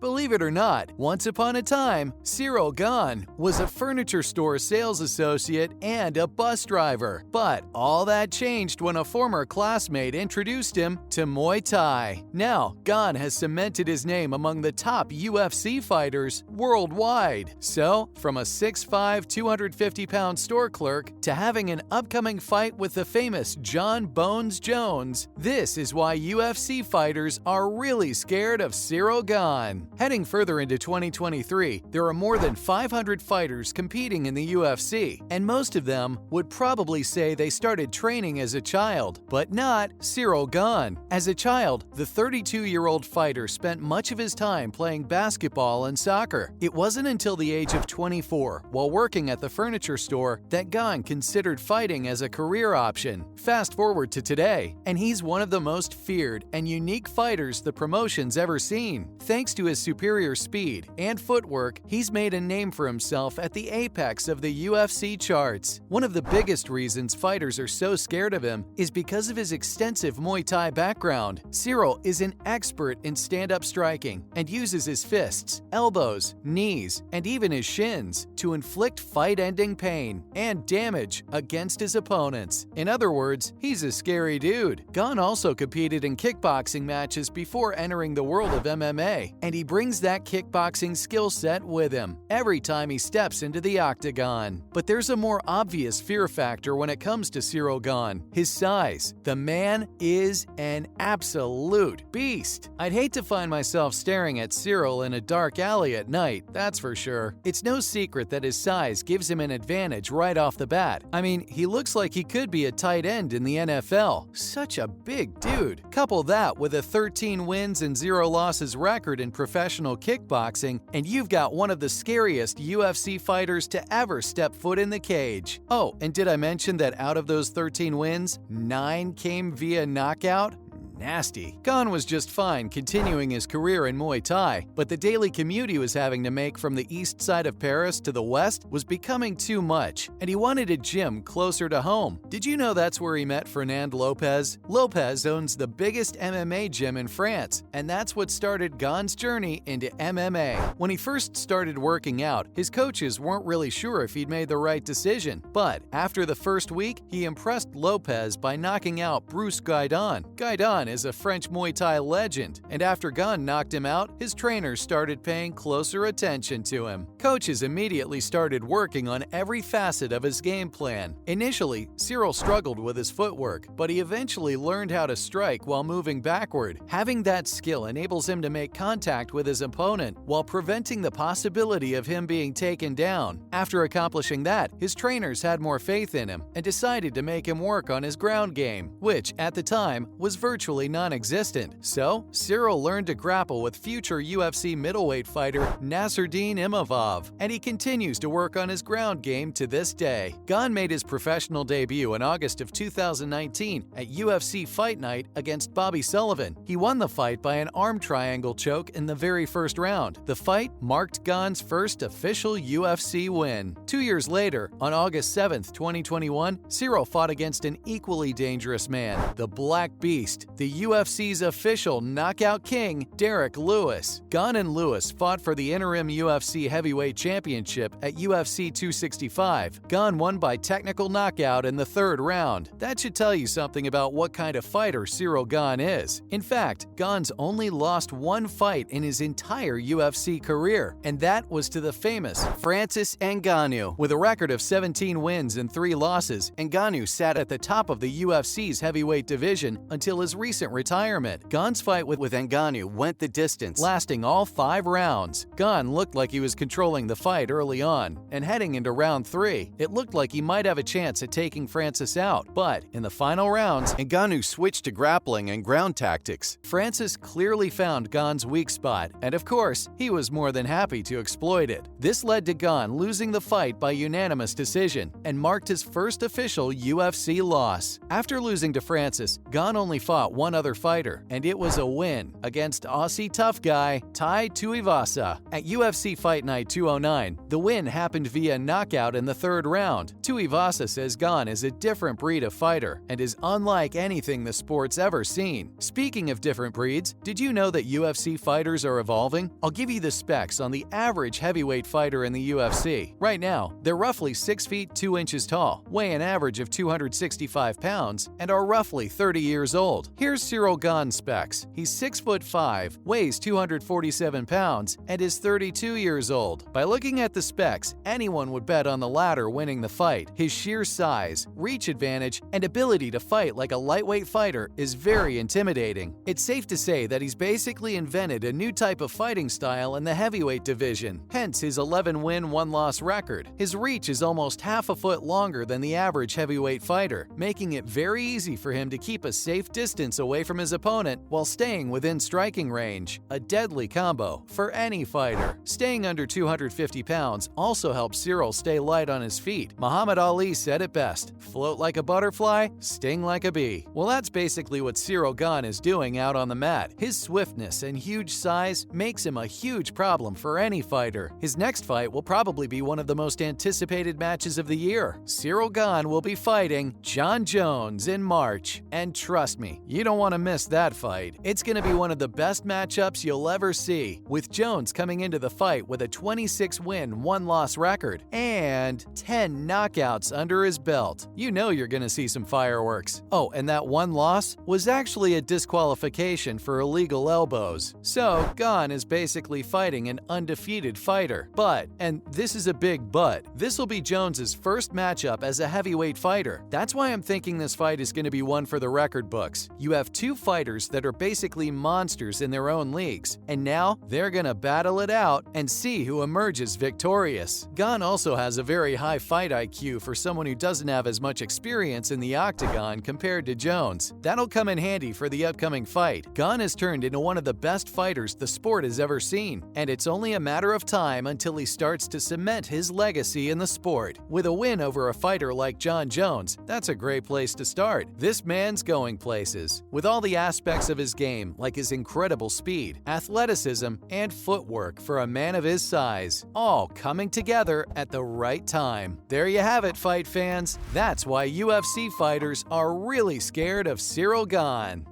Believe it or not, once upon a time, Ciryl Gane was a furniture store sales associate and a bus driver. But all that changed when a former classmate introduced him to Muay Thai. Now, Gane has cemented his name among the top UFC fighters worldwide. So, from a 6'5", 250-pound store clerk to having an upcoming fight with the famous John Bones Jones, this is why UFC fighters are really scared of Ciryl Gane. Heading further into 2023, there are more than 500 fighters competing in the UFC, and most of them would probably say they started training as a child, but not Ciryl Gane. As a child, the 32-year-old fighter spent much of his time playing basketball and soccer. It wasn't until the age of 24, while working at the furniture store, that Gane considered fighting as a career option. Fast forward to today, and he's one of the most feared and unique fighters the promotion's ever seen. Thanks to his superior speed and footwork, he's made a name for himself at the apex of the UFC charts. One of the biggest reasons fighters are so scared of him is because of his extensive Muay Thai background. Ciryl is an expert in stand-up striking and uses his fists, elbows, knees, and even his shins to inflict fight-ending pain and damage against his opponents. In other words, he's a scary dude. Gane also competed in kickboxing matches before entering the world of MMA, and he brings that kickboxing skill set with him every time he steps into the octagon. But there's a more obvious fear factor when it comes to Ciryl Gane: his size. The man is an absolute beast. I'd hate to find myself staring at Ciryl in a dark alley at night, that's for sure. It's no secret that his size gives him an advantage right off the bat. I mean, he looks like he could be a tight end in the NFL. Such a big dude. Couple that with a 13 wins and 0 losses record in professional kickboxing, and you've got one of the scariest UFC fighters to ever step foot in the cage. Oh, and did I mention that out of those 13 wins, 9 came via knockout? Nasty. Gane was just fine continuing his career in Muay Thai, but the daily commute he was having to make from the east side of Paris to the west was becoming too much, and he wanted a gym closer to home. Did you know that's where he met Fernand Lopez? Lopez owns the biggest MMA gym in France, and that's what started Gane's journey into MMA. When he first started working out, his coaches weren't really sure if he'd made the right decision, but after the first week, he impressed Lopez by knocking out Bruce Gaidon. Gaidon is a French Muay Thai legend, and after Gane knocked him out, his trainers started paying closer attention to him. Coaches immediately started working on every facet of his game plan. Initially, Ciryl struggled with his footwork, but he eventually learned how to strike while moving backward. Having that skill enables him to make contact with his opponent while preventing the possibility of him being taken down. After accomplishing that, his trainers had more faith in him and decided to make him work on his ground game, which at the time was virtually non-existent. So, Ciryl learned to grapple with future UFC middleweight fighter Nassourdine Imavov, and he continues to work on his ground game to this day. Gane made his professional debut in August of 2019 at UFC Fight Night against Bobby Sullivan. He won the fight by an arm triangle choke in the very first round. The fight marked Gane's first official UFC win. 2 years later, on August 7, 2021, Ciryl fought against an equally dangerous man, the Black Beast, the UFC's official knockout king, Derek Lewis. Gane and Lewis fought for the interim UFC heavyweight championship at UFC 265. Gane won by technical knockout in the third round. That should tell you something about what kind of fighter Ciryl Gane is. In fact, Gane's only lost one fight in his entire UFC career, and that was to the famous Francis Ngannou. With a record of 17 wins and 3 losses, Ngannou sat at the top of the UFC's heavyweight division until his recent retirement. Gane's fight with Ngannou went the distance, lasting all 5 rounds. Gane looked like he was controlling the fight early on, and heading into round 3, it looked like he might have a chance at taking Francis out. But in the final rounds, Ngannou switched to grappling and ground tactics. Francis clearly found Gane's weak spot, and of course, he was more than happy to exploit it. This led to Gane losing the fight by unanimous decision, and marked his first official UFC loss. After losing to Francis, Gane only fought one other fighter, and it was a win against Aussie tough guy Tai Tuivasa. At UFC Fight Night 209, the win happened via knockout in the third round. Tuivasa says Gane is a different breed of fighter and is unlike anything the sport's ever seen. Speaking of different breeds, did you know that UFC fighters are evolving? I'll give you the specs on the average heavyweight fighter in the UFC. Right now, they're roughly 6 feet 2 inches tall, weigh an average of 265 pounds, and are roughly 30 years old. Here's Ciryl Gane's specs. He's 6'5", weighs 247 pounds, and is 32 years old. By looking at the specs, anyone would bet on the latter winning the fight. His sheer size, reach advantage, and ability to fight like a lightweight fighter is very intimidating. It's safe to say that he's basically invented a new type of fighting style in the heavyweight division, hence his 11-win, 1-loss record. His reach is almost half a foot longer than the average heavyweight fighter, making it very easy for him to keep a safe distance away from his opponent while staying within striking range. A deadly combo for any fighter. Staying under 250 pounds also helps Ciryl stay light on his feet. Muhammad Ali said it best, "Float like a butterfly, sting like a bee." Well, that's basically what Ciryl Gane is doing out on the mat. His swiftness and huge size makes him a huge problem for any fighter. His next fight will probably be one of the most anticipated matches of the year. Ciryl Gane will be fighting Jon Jones in March. And trust me, you don't want to miss that fight. It's going to be one of the best matchups you'll ever see, with Jones coming into the fight with a 26-win, 1-loss record and 10 knockouts under his belt. You know you're going to see some fireworks. Oh, and that one loss was actually a disqualification for illegal elbows. So, Gane is basically fighting an undefeated fighter. But, and this is a big but, this will be Jones's first matchup as a heavyweight fighter. That's why I'm thinking this fight is going to be one for the record books. You have two fighters that are basically monsters in their own leagues, and now they're going to battle it out and see who emerges victorious. Gane also has a very high fight IQ for someone who doesn't have as much experience in the octagon compared to Jones. That'll come in handy for the upcoming fight. Gane has turned into one of the best fighters the sport has ever seen, and it's only a matter of time until he starts to cement his legacy in the sport. With a win over a fighter like Jon Jones, that's a great place to start. This man's going places, with all the aspects of his game, like his incredible speed, athleticism, and footwork for a man of his size, all coming together at the right time. There you have it, fight fans. That's why UFC fighters are really scared of Ciryl Gane.